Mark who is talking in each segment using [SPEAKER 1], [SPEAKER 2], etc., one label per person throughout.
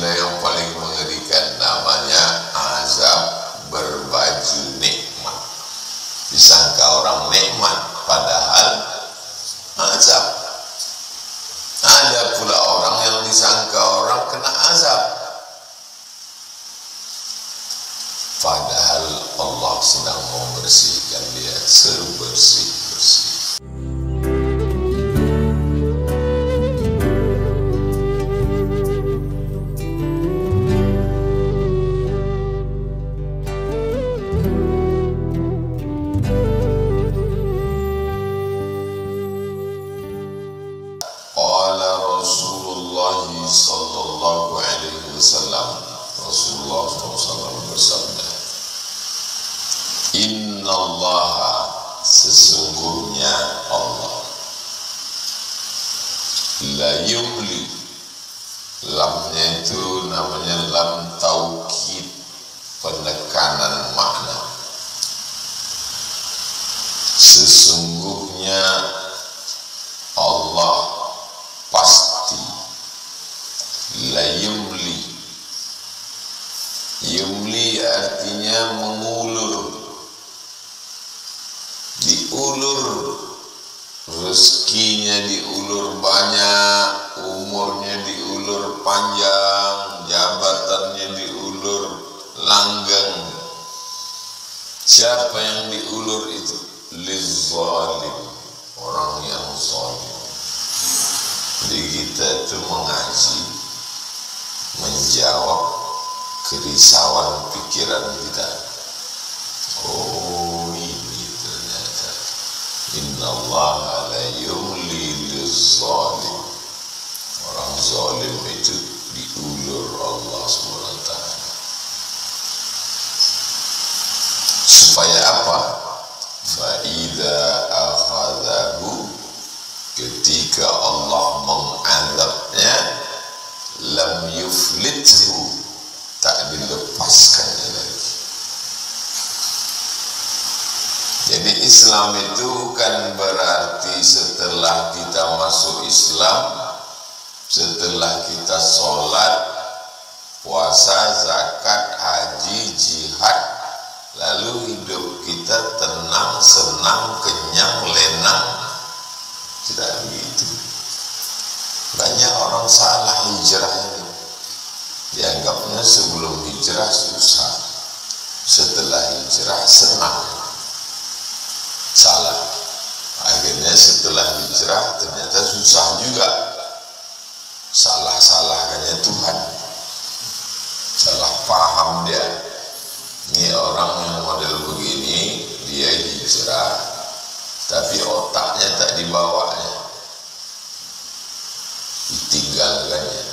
[SPEAKER 1] inilah yang paling mengerikan, namanya azab berbaju nikmat. Disangka orang nikmat, padahal azab. Ada pula orang yang disangka orang kena azab, padahal Allah sedang membersihkan dia sebersih-bersih. Sallallahu alaihi wasallam, Rasulullah SAW bersabda, Inna Allah, sesungguhnya Allah, la yumli, lamnya itu namanya lam taukid, penekanan makna. Sesungguhnya Allah pasti, la yumli. Yumli artinya mengulur, diulur, rezekinya diulur banyak, umurnya diulur panjang, jabatannya diulur langgeng. Siapa yang diulur itu? Lizalim, orang yang zalim. Jadi kita itu mengaji, menjawab kerisauan pikiran kita. Oh, ini ternyata innallaha la yumli lizalim. Orang zalim itu diulur Allah SWT. Supaya apa? Fa'idha akhadahu, ketika Allah mengadabnya, lam yuflithu, tak dilepaskannya lagi. Jadi Islam itu bukan berarti setelah kita masuk Islam, setelah kita sholat, puasa, zakat, haji, jihad, lalu hidup kita tenang, senang, kenyang, lenang. Tidak begitu. Banyak orang salah hijrah ini. Dianggapnya sebelum hijrah susah, setelah hijrah senang. Salah. Akhirnya setelah hijrah ternyata susah juga. Salah-salahkannya Tuhan. Salah paham dia. Ini orang yang model begini, dia hijrah, tapi otaknya tak dibawanya, ditinggalkannya.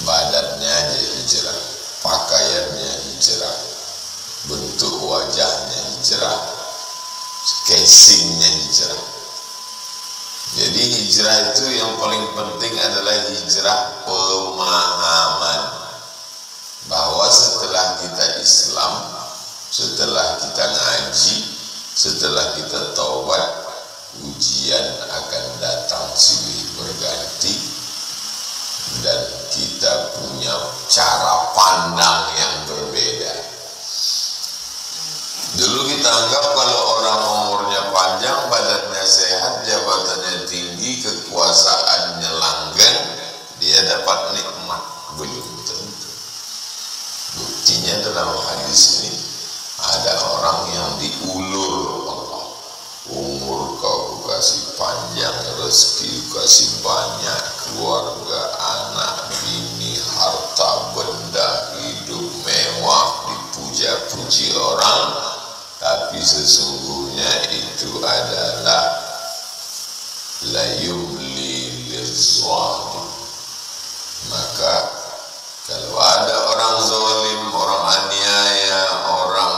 [SPEAKER 1] Badannya aja hijrah, pakaiannya hijrah, bentuk wajahnya hijrah, casingnya hijrah. Jadi hijrah itu yang paling penting adalah hijrah pemahaman, bahwa setelah kita Islam, setelah kita ngaji, setelah kita taubat, ujian akan datang silih berganti, dan kita punya cara pandang yang berbeda. Dulu kita anggap kalau orang umurnya panjang, badannya sehat, jabatannya tinggi, kekuasaannya langgeng, dia dapat nikmat. Belum tentu. Buktinya dalam hadis ini ada orang yang diulur Allah. Umur kau kasih panjang, rezeki kasih banyak, keluarga, anak, bini, harta, benda, hidup mewah, dipuja-puji orang, tapi sesungguhnya itu adalah la yumli lizalim. Maka kalau ada orang zalim, orang aniaya, orang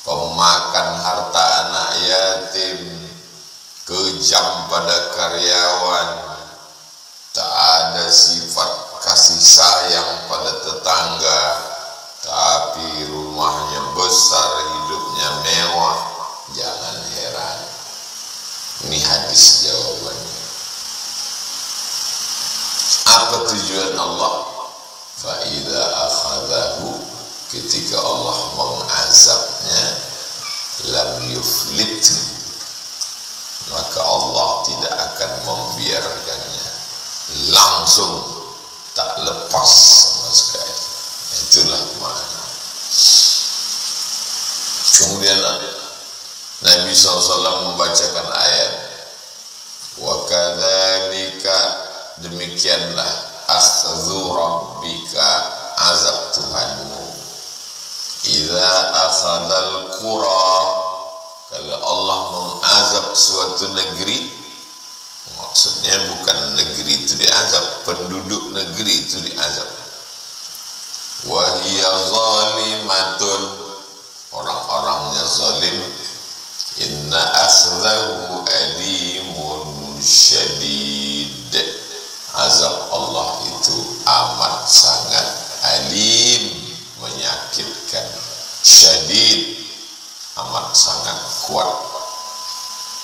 [SPEAKER 1] pemakan harta anak yatim, kejam pada karyawan, tak ada sifat kasih sayang pada tetangga, tapi rumahnya besar, hidupnya mewah, jangan heran. Ini hadis jawabannya. Apa tujuan Allah? Fa'idha akhadahu, ketika Allah mengazabnya, lam yuflit, maka Allah tidak akan membiarkannya, langsung tak lepas sama sekali. Itulah makna. Kemudian Nabi SAW membacakan ayat, wa kadzalika, demikianlah akhdhu rabbika, azab Tuhanmu, idza akhadhal qura, kalau Allah mengazab suatu negeri, maksudnya bukan negeri itu diazab, penduduk negeri itu diazab. Wa hiya zalimatun, orang-orangnya zalim, inna akhdahu alimun syadid, azab Allah itu amat sangat alim, menyakitkan, syadid, amat sangat kuat.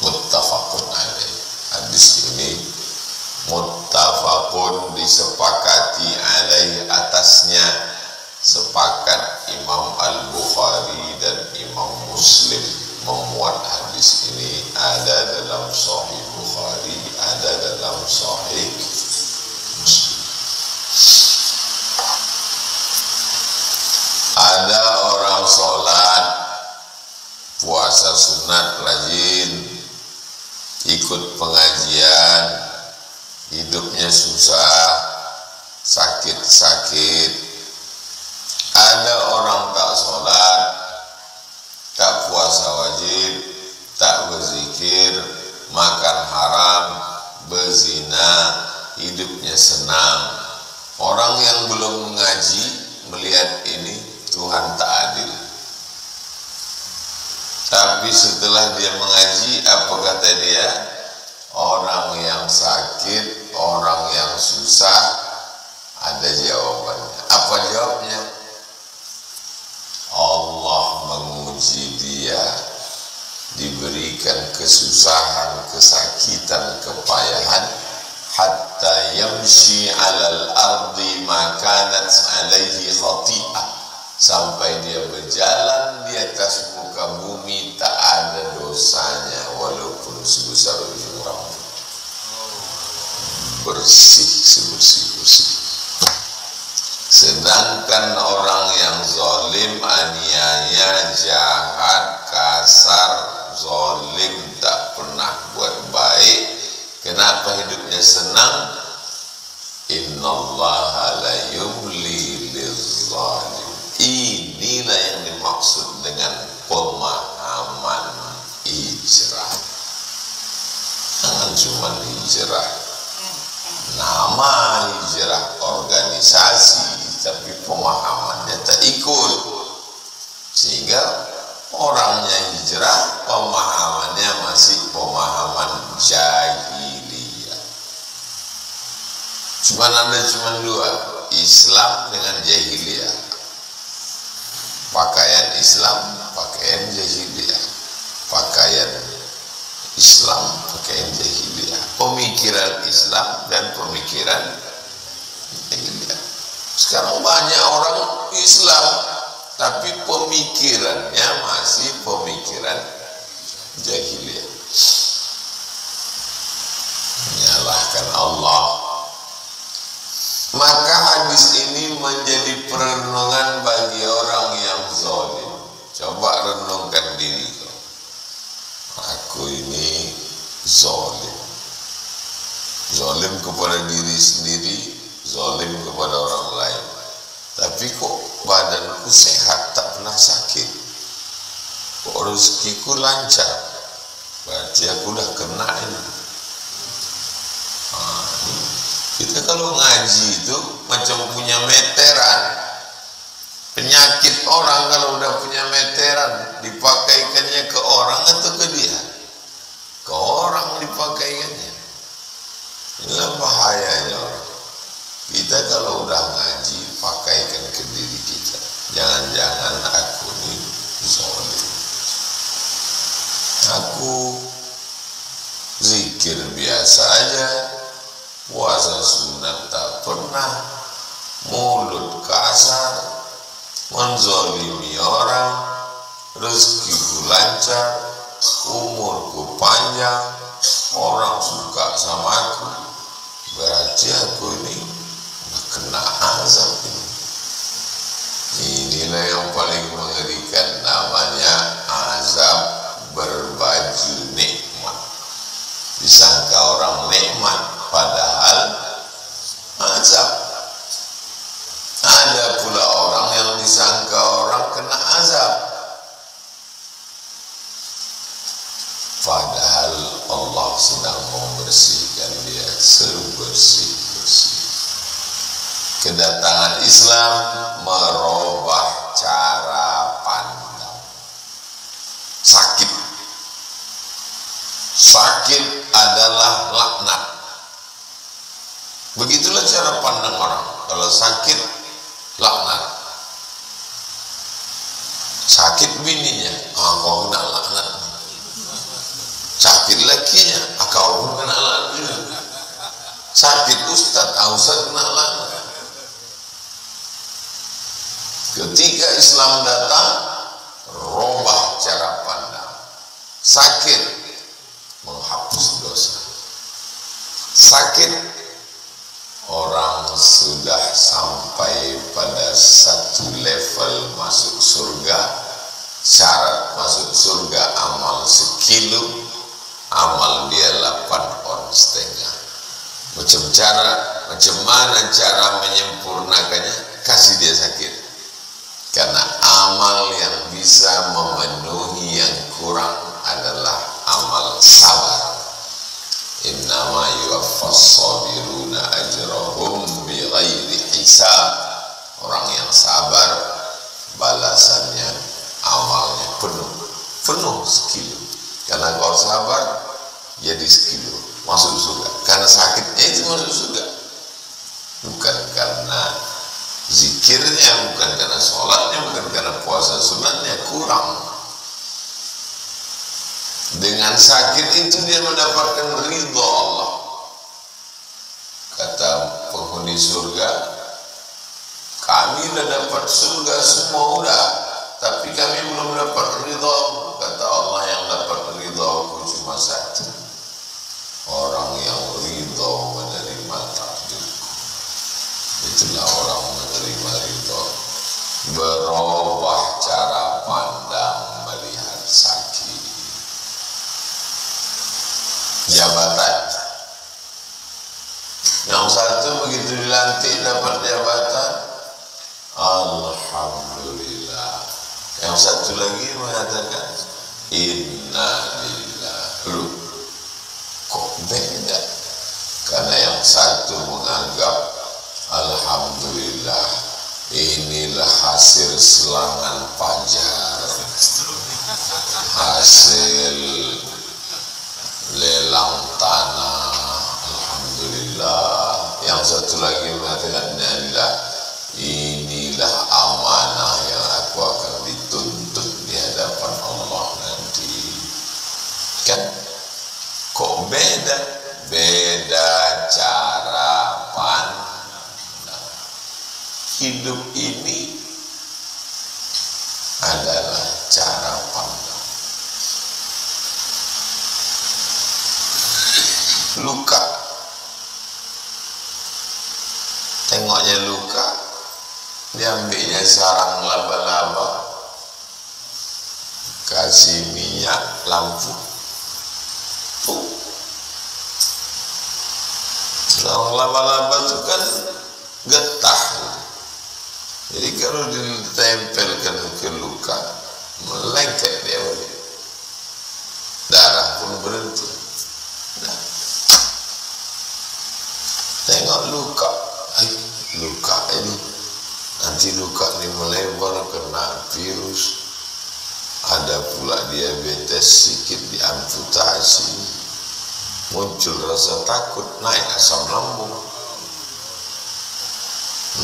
[SPEAKER 1] Muttafaqun alaih, hadis ini muttafaqun, disepakati, alaih, atasnya, sepakat Imam Al-Bukhari dan Imam Muslim memuat hadis ini. Ada dalam Sahih Bukhari, ada dalam Sahih Muslim. Ada orang sholat, puasa sunat rajin, ikut pengajian, hidupnya susah, sakit-sakit. Ada orang tak sholat, tak puasa wajib, tak berzikir, makan haram, berzina, hidupnya senang. Orang yang belum mengaji melihat ini, Tuhan tak adil. Tapi setelah dia mengaji, apa kata dia? Orang yang sakit, orang yang susah, ada jawabannya. Apa jawabnya? Allah menguji dia, diberikan kesusahan, kesakitan, kepayahan, hatta yamshi alal ardi makanat alaihi khati'ah, sampai dia berjalan di atas muka bumi tak ada dosanya walaupun sebesar ujung rambut, bersih sebersih-bersih. Sedangkan orang yang zalim, aniaya, jahat, kasar, zalim, tak pernah buat baik, kenapa hidupnya senang? Innallaha la yumli lizzalim. Inilah yang dimaksud dengan pemahaman hijrah. Jangan cuma hijrah, nama hijrah organisasi, tapi pemahamannya tak ikut, sehingga orangnya hijrah, pemahamannya masih pemahaman jahiliyah. Cuma dua, Islam dengan jahiliyah. Pakaian Islam, pakaian jahiliyah. Pakaian Islam, pakaian jahiliyah. Pemikiran Islam dan pemikiran jahiliyah. Sekarang banyak orang Islam, tapi pemikirannya masih pemikiran jahiliyah. Menyalahkan Allah. Maka hadis ini menjadi perenungan bagi orang yang zalim. Coba renungkan diri. Aku ini zalim. Zalim kepada diri sendiri, zalim kepada orang lain. Tapi kok badanku sehat, tak pernah sakit. Kok rezekiku lancar. Berarti aku dah kena ini. Kita kalau ngaji itu macam punya meteran. Penyakit orang kalau udah punya meteran, dipakaikannya ke orang atau ke dia? Ke orang dipakaikannya. Inilah bahayanya orang. Kita kalau udah ngaji, pakaikan ke diri kita. Jangan-jangan aku ini zalim. Aku zikir biasa aja, puasa sunat tak menzolimi orang, rezekiku lancar, umurku panjang, orang suka sama aku, berarti aku ini kena azab ini. Inilah yang paling mengerikan, namanya azab berbaju nikmat. Disangka orang nikmat, padahal azab. Ada pula orang yang disangka orang kena azab, padahal Allah sedang membersihkan dia sebersih-bersih. Kedatangan Islam merubah cara pandang. Sakit adalah laknat. Begitulah cara pandang orang. Kalau sakit, laknat. Sakit bininya, kau kena laknat. Sakit lakinya, kau pun kena laknat. Sakit ustaz, ustaz kena laknat. Ketika Islam datang, rubah cara pandang. Sakit menghapus dosa. Sakit, orang sudah sampai pada satu level masuk surga. Syarat masuk surga amal sekilo, amal dia 8 on setengah. Macam mana cara menyempurnakannya? Kasih dia sakit. Karena amal yang bisa memenuhi yang kurang adalah amal sabar. Innama yuwaffas sabiruna ajrahum bighairi hisab. Orang yang sabar balasannya amalnya penuh sekilo. Karena kalau sabar jadi sekilo masuk surga. Karena sakitnya itu masuk surga, bukan karena zikirnya, bukan karena sholatnya, bukan karena puasa sunatnya kurang. Dengan sakit itu dia mendapatkan ridho Allah. Kata penghuni surga, kami sudah dapat surga semua udah, tapi kami belum dapat ridho. Kata Allah, yang dapat ridho aku cuma satu, orang yang ridho menerima takdirku. Itulah orang menerima ridho. Berubah cara pandang melihat sakit. Jabatan, yang satu begitu dilantik dapat jabatan, alhamdulillah. Yang satu lagi mengatakan innalillah. Lu kok beda? Karena yang satu menganggap alhamdulillah, inilah hasil selangan pajar, hasil lelang tanah, alhamdulillah. Yang satu lagi mengatakan inilah amanah yang aku akan dituntut di hadapan Allah nanti. Kan kok beda cara pandang. Hidup ini adalah cara pandang. Luka, tengoknya luka, diambilnya sarang laba-laba, kasih minyak lampu, sarang laba-laba itu kan getah. Jadi kalau ditempelkan ke luka, melengket dia, darah pun berhenti. Nah, tengok luka, luka ini nanti luka ini melebar kena virus, ada pula diabetes sedikit diamputasi, muncul rasa takut, naik asam lambung,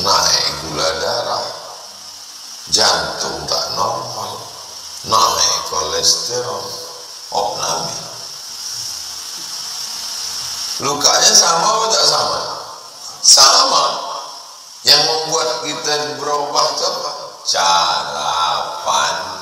[SPEAKER 1] naik gula darah, jantung tak normal, naik kolesterol, opname. Lukanya sama atau tak sama? Sama. Yang membuat kita berubah itu apa? cara pandang.